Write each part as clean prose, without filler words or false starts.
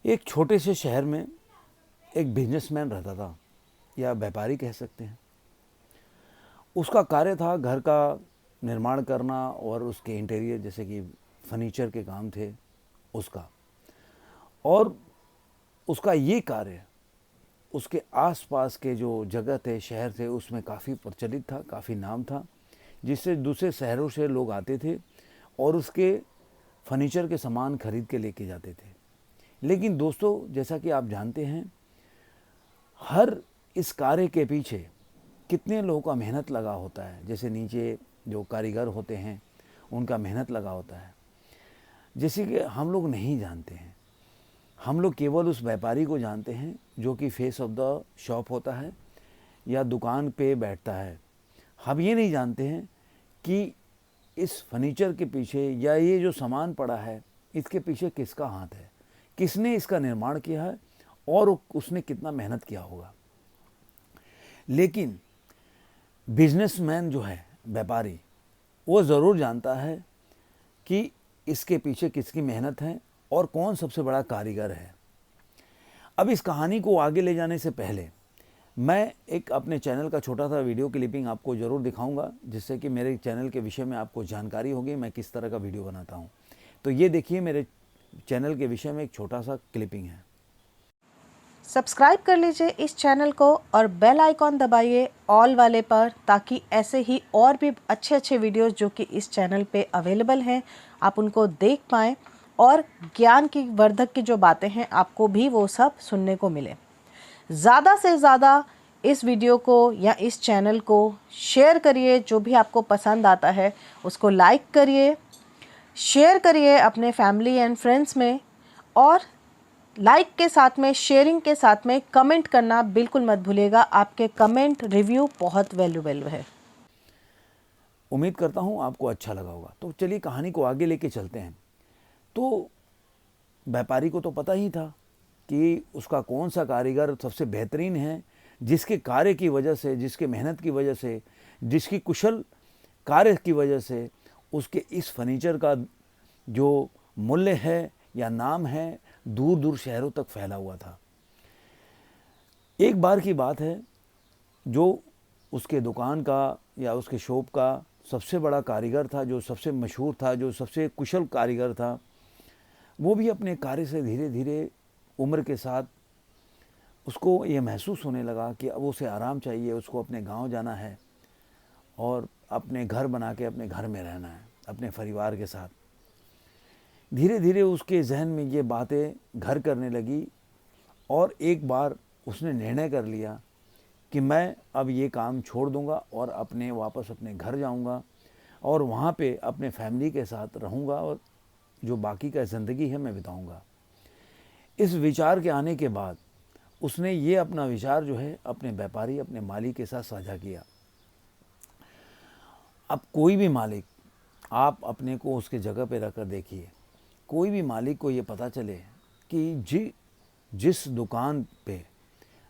एक छोटे से शहर में एक बिजनेसमैन रहता था, या व्यापारी कह सकते हैं। उसका कार्य था घर का निर्माण करना और उसके इंटीरियर, जैसे कि फर्नीचर के काम थे उसका। और उसका ये कार्य उसके आसपास के जो जगह थे, शहर थे, उसमें काफ़ी प्रचलित था, काफ़ी नाम था, जिससे दूसरे शहरों से लोग आते थे और उसके फर्नीचर के सामान खरीद के लेके जाते थे। लेकिन दोस्तों, जैसा कि आप जानते हैं, हर इस कार्य के पीछे कितने लोगों का मेहनत लगा होता है। जैसे नीचे जो कारीगर होते हैं उनका मेहनत लगा होता है, जैसे कि हम लोग नहीं जानते हैं। हम लोग केवल उस व्यापारी को जानते हैं जो कि फेस ऑफ द शॉप होता है या दुकान पे बैठता है। हम ये नहीं जानते हैं कि इस फर्नीचर के पीछे या ये जो सामान पड़ा है इसके पीछे किसका हाथ है, किसने इसका निर्माण किया है और उसने कितना मेहनत किया होगा। लेकिन बिजनेसमैन जो है, व्यापारी, वो ज़रूर जानता है कि इसके पीछे किसकी मेहनत है और कौन सबसे बड़ा कारीगर है। अब इस कहानी को आगे ले जाने से पहले मैं एक अपने चैनल का छोटा सा वीडियो क्लिपिंग आपको ज़रूर दिखाऊंगा, जिससे कि मेरे चैनल के विषय में आपको जानकारी होगी मैं किस तरह का वीडियो बनाता हूं। तो ये देखिए, मेरे चैनल के विषय में एक छोटा सा क्लिपिंग है। सब्सक्राइब कर लीजिए इस चैनल को और बेल आइकॉन दबाइए ऑल वाले पर, ताकि ऐसे ही और भी अच्छे अच्छे वीडियोस जो कि इस चैनल पे अवेलेबल हैं आप उनको देख पाएँ और ज्ञान की वर्धक की जो बातें हैं आपको भी वो सब सुनने को मिले। ज़्यादा से ज़्यादा इस वीडियो को या इस चैनल को शेयर करिए। जो भी आपको पसंद आता है उसको लाइक करिए, शेयर करिए अपने फैमिली एंड फ्रेंड्स में, और लाइक के साथ में, शेयरिंग के साथ में कमेंट करना बिल्कुल मत भूलिएगा। आपके कमेंट, रिव्यू बहुत वैल्यूएबल है। उम्मीद करता हूँ आपको अच्छा लगा होगा। तो चलिए कहानी को आगे लेके चलते हैं। तो व्यापारी को तो पता ही था कि उसका कौन सा कारीगर सबसे बेहतरीन है, जिसके कार्य की वजह से, जिसके मेहनत की वजह से, जिसकी कुशल कार्य की वजह से उसके इस फर्नीचर का जो मूल्य है या नाम है, दूर दूर शहरों तक फैला हुआ था। एक बार की बात है, जो उसके दुकान का या उसके शॉप का सबसे बड़ा कारीगर था, जो सबसे मशहूर था, जो सबसे कुशल कारीगर था, वो भी अपने कार्य से धीरे धीरे उम्र के साथ उसको ये महसूस होने लगा कि अब उसे आराम चाहिए, उसको अपने गांव जाना है और अपने घर बना के अपने घर में रहना है अपने परिवार के साथ। धीरे धीरे उसके जहन में ये बातें घर करने लगी और एक बार उसने निर्णय कर लिया कि मैं अब ये काम छोड़ दूंगा और वापस अपने घर जाऊंगा और वहाँ पे अपने फैमिली के साथ रहूंगा और जो बाकी का ज़िंदगी है मैं बिताऊंगा। इस विचार के आने के बाद उसने ये अपना विचार जो है अपने व्यापारी, अपने मालिक के साथ साझा किया। अब कोई भी मालिक, आप अपने को उसके जगह पे रखकर देखिए, कोई भी मालिक को ये पता चले कि जिस दुकान पे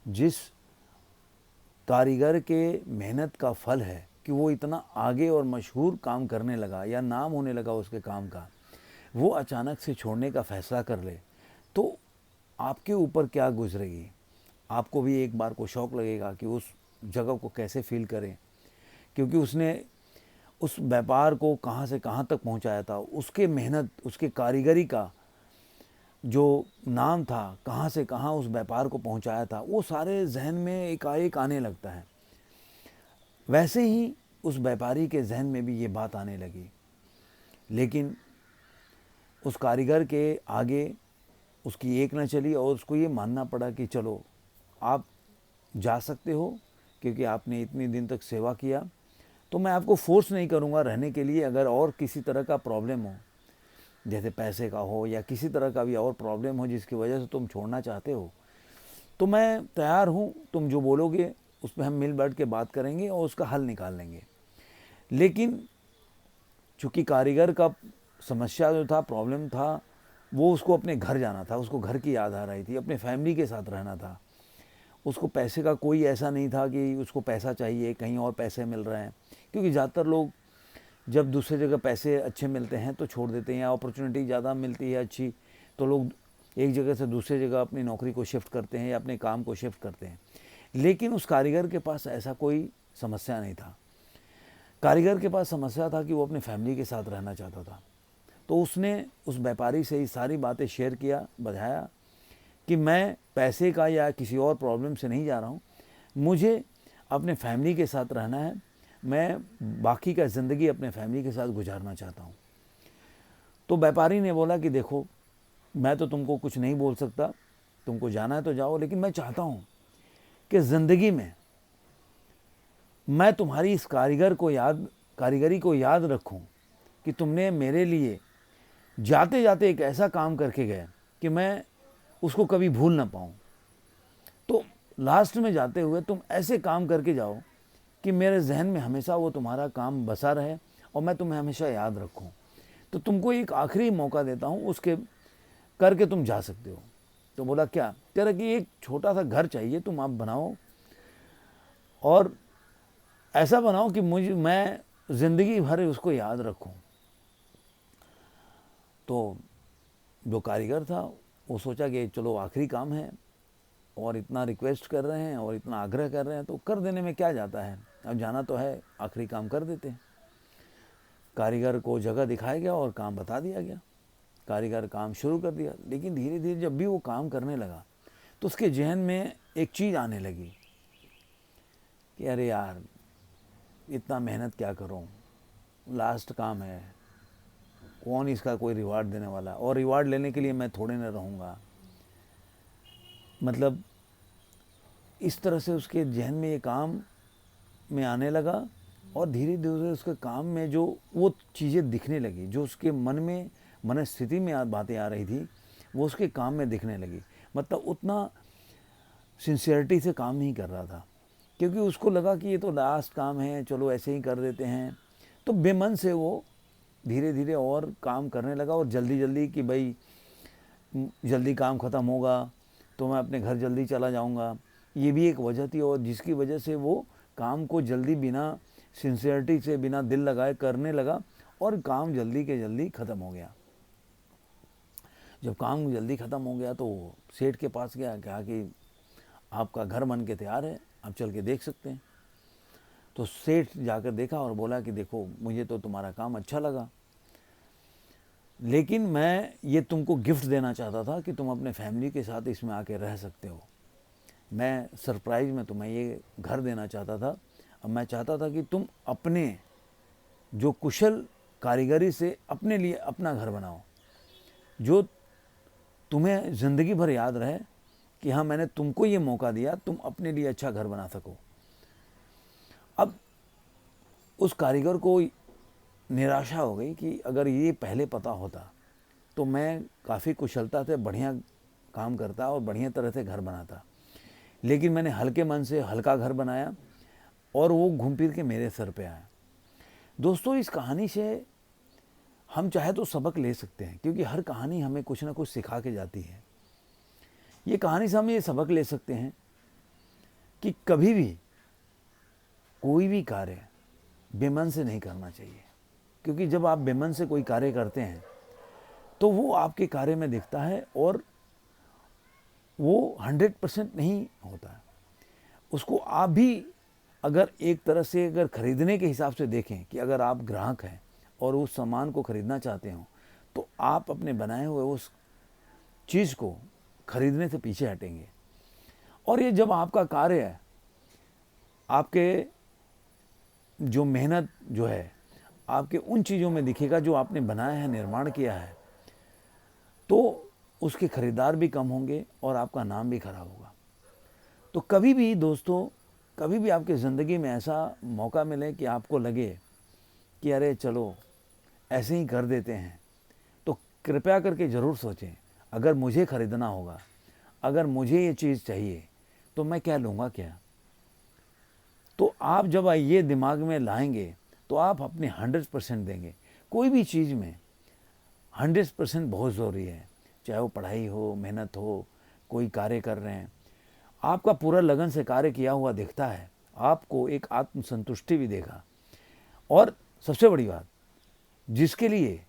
जिस कारीगर के मेहनत का फल है कि वो इतना आगे और मशहूर काम करने लगा या नाम होने लगा उसके काम का, वो अचानक से छोड़ने का फैसला कर ले, तो आपके ऊपर क्या गुजरेगी। आपको भी एक बार को शौक लगेगा कि उस जगह को कैसे फील करें, क्योंकि उसने उस व्यापार को कहाँ से कहाँ तक पहुँचाया था, उसके मेहनत, उसके कारीगरी का जो नाम था, कहाँ से कहाँ उस व्यापार को पहुँचाया था, वो सारे जहन में एकाएक आने लगता है। वैसे ही उस व्यापारी के जहन में भी ये बात आने लगी। लेकिन उस कारीगर के आगे उसकी एक न चली और उसको ये मानना पड़ा कि चलो आप जा सकते हो, क्योंकि आपने इतने दिन तक सेवा किया, तो मैं आपको फोर्स नहीं करूँगा रहने के लिए। अगर और किसी तरह का प्रॉब्लम हो, जैसे पैसे का हो या किसी तरह का भी और प्रॉब्लम हो जिसकी वजह से तुम छोड़ना चाहते हो, तो मैं तैयार हूँ, तुम जो बोलोगे उस पर हम मिल बैठ के बात करेंगे और उसका हल निकाल लेंगे। लेकिन चूँकि कारीगर का समस्या जो था, प्रॉब्लम था, वो उसको अपने घर जाना था, उसको घर की याद आ रही थी, अपने फैमिली के साथ रहना था। उसको पैसे का कोई ऐसा नहीं था कि उसको पैसा चाहिए, कहीं और पैसे मिल रहे हैं, क्योंकि ज़्यादातर लोग जब दूसरी जगह पैसे अच्छे मिलते हैं तो छोड़ देते हैं, या अपॉर्चुनिटी ज़्यादा मिलती है अच्छी तो लोग एक जगह से दूसरी जगह अपनी नौकरी को शिफ्ट करते हैं या अपने काम को शिफ्ट करते हैं। लेकिन उस कारीगर के पास ऐसा कोई समस्या नहीं था। कारीगर के पास समस्या था कि वो अपने फैमिली के साथ रहना चाहता था। तो उसने उस व्यापारी से ये सारी बातें शेयर किया, बताया कि मैं पैसे का या किसी और प्रॉब्लम से नहीं जा रहा हूँ, मुझे अपने फैमिली के साथ रहना है, मैं बाकी का ज़िंदगी अपने फैमिली के साथ गुजारना चाहता हूँ। तो व्यापारी ने बोला कि देखो, मैं तो तुमको कुछ नहीं बोल सकता, तुमको जाना है तो जाओ, लेकिन मैं चाहता हूँ कि ज़िंदगी में मैं तुम्हारी इस कारीगरी को याद रखूं कि तुमने मेरे लिए जाते जाते एक ऐसा काम करके गए कि मैं उसको कभी भूल ना पाऊं। तो लास्ट में जाते हुए तुम ऐसे काम करके जाओ कि मेरे जहन में हमेशा वो तुम्हारा काम बसा रहे और मैं तुम्हें हमेशा याद रखूं। तो तुमको एक आखिरी मौका देता हूं, उसके करके तुम जा सकते हो। तो बोला क्या? कह रहा कि एक छोटा सा घर चाहिए, तुम आप बनाओ और ऐसा बनाओ कि मैं ज़िंदगी भर उसको याद रखूं। तो जो कारीगर था वो सोचा कि चलो आखिरी काम है और इतना रिक्वेस्ट कर रहे हैं और इतना आग्रह कर रहे हैं तो कर देने में क्या जाता है, अब जाना तो है, आखिरी काम कर देते हैं। कारीगर को जगह दिखाया गया और काम बता दिया गया। कारीगर काम शुरू कर दिया। लेकिन धीरे धीरे जब भी वो काम करने लगा तो उसके जहन में एक चीज़ आने लगी कि अरे यार, इतना मेहनत क्या करूं, लास्ट काम है, कौन इसका कोई रिवार्ड देने वाला, और रिवार्ड लेने के लिए मैं थोड़े न रहूँगा। मतलब इस तरह से उसके जहन में ये काम में आने लगा और धीरे धीरे उसके काम में जो वो चीज़ें दिखने लगी, जो उसके मन में मनस्थिति में बातें आ रही थी, वो उसके काम में दिखने लगी। मतलब उतना सिंसियरिटी से काम नहीं कर रहा था, क्योंकि उसको लगा कि ये तो लास्ट काम है, चलो ऐसे ही कर देते हैं। तो बेमन से वो धीरे धीरे और काम करने लगा और जल्दी जल्दी कि भाई जल्दी काम ख़त्म होगा तो मैं अपने घर जल्दी चला जाऊंगा। ये भी एक वजह थी और जिसकी वजह से वो काम को जल्दी बिना सिंसियरिटी से, बिना दिल लगाए करने लगा और काम जल्दी के जल्दी ख़त्म हो गया। जब काम जल्दी ख़त्म हो गया तो सेठ के पास गया, कहा कि आपका घर बन के तैयार है, आप चल के देख सकते हैं। तो सेठ जाकर देखा और बोला कि देखो, मुझे तो तुम्हारा काम अच्छा लगा, लेकिन मैं ये तुमको गिफ्ट देना चाहता था कि तुम अपने फैमिली के साथ इसमें आके रह सकते हो। मैं सरप्राइज़ में तुम्हें ये घर देना चाहता था। अब मैं चाहता था कि तुम अपने जो कुशल कारीगरी से अपने लिए अपना घर बनाओ, जो तुम्हें ज़िंदगी भर याद रहे कि हाँ, मैंने तुमको ये मौका दिया, तुम अपने लिए अच्छा घर बना सको। अब उस कारीगर को निराशा हो गई कि अगर ये पहले पता होता तो मैं काफ़ी कुशलता से बढ़िया काम करता और बढ़िया तरह से घर बनाता, लेकिन मैंने हल्के मन से हल्का घर बनाया और वो घूम फिर के मेरे सर पे आया। दोस्तों, इस कहानी से हम चाहे तो सबक ले सकते हैं, क्योंकि हर कहानी हमें कुछ ना कुछ सिखा के जाती है। ये कहानी से हम ये सबक ले सकते हैं कि कभी भी कोई भी कार्य बेमन से नहीं करना चाहिए, क्योंकि जब आप बेमन से कोई कार्य करते हैं तो वो आपके कार्य में दिखता है और वो 100% नहीं होता है। उसको आप भी अगर एक तरह से अगर खरीदने के हिसाब से देखें कि अगर आप ग्राहक हैं और उस सामान को खरीदना चाहते हो तो आप अपने बनाए हुए उस चीज़ को खरीदने से पीछे हटेंगे। और ये जब आपका कार्य है, आपके जो मेहनत जो है आपके उन चीज़ों में दिखेगा जो आपने बनाया है, निर्माण किया है, तो उसके खरीदार भी कम होंगे और आपका नाम भी खराब होगा। तो कभी भी दोस्तों, कभी भी आपकी ज़िंदगी में ऐसा मौका मिले कि आपको लगे कि अरे चलो ऐसे ही कर देते हैं, तो कृपया करके ज़रूर सोचें, अगर मुझे ख़रीदना होगा, अगर मुझे ये चीज़ चाहिए तो मैं क्या लूँगा क्या। तो आप जब ये दिमाग में लाएंगे तो आप अपने 100% देंगे। कोई भी चीज़ में 100% बहुत ज़रूरी है, चाहे वो पढ़ाई हो, मेहनत हो, कोई कार्य कर रहे हैं, आपका पूरा लगन से कार्य किया हुआ दिखता है, आपको एक आत्मसंतुष्टि भी देगा। और सबसे बड़ी बात, जिसके लिए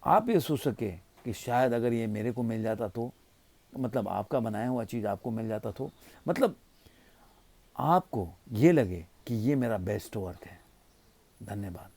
आप ये सोच सके कि शायद अगर ये मेरे को मिल जाता तो मतलब आपका बनाया हुआ चीज़ आपको मिल जाता तो मतलब आपको ये लगे कि ये मेरा बेस्ट वर्क है। धन्यवाद।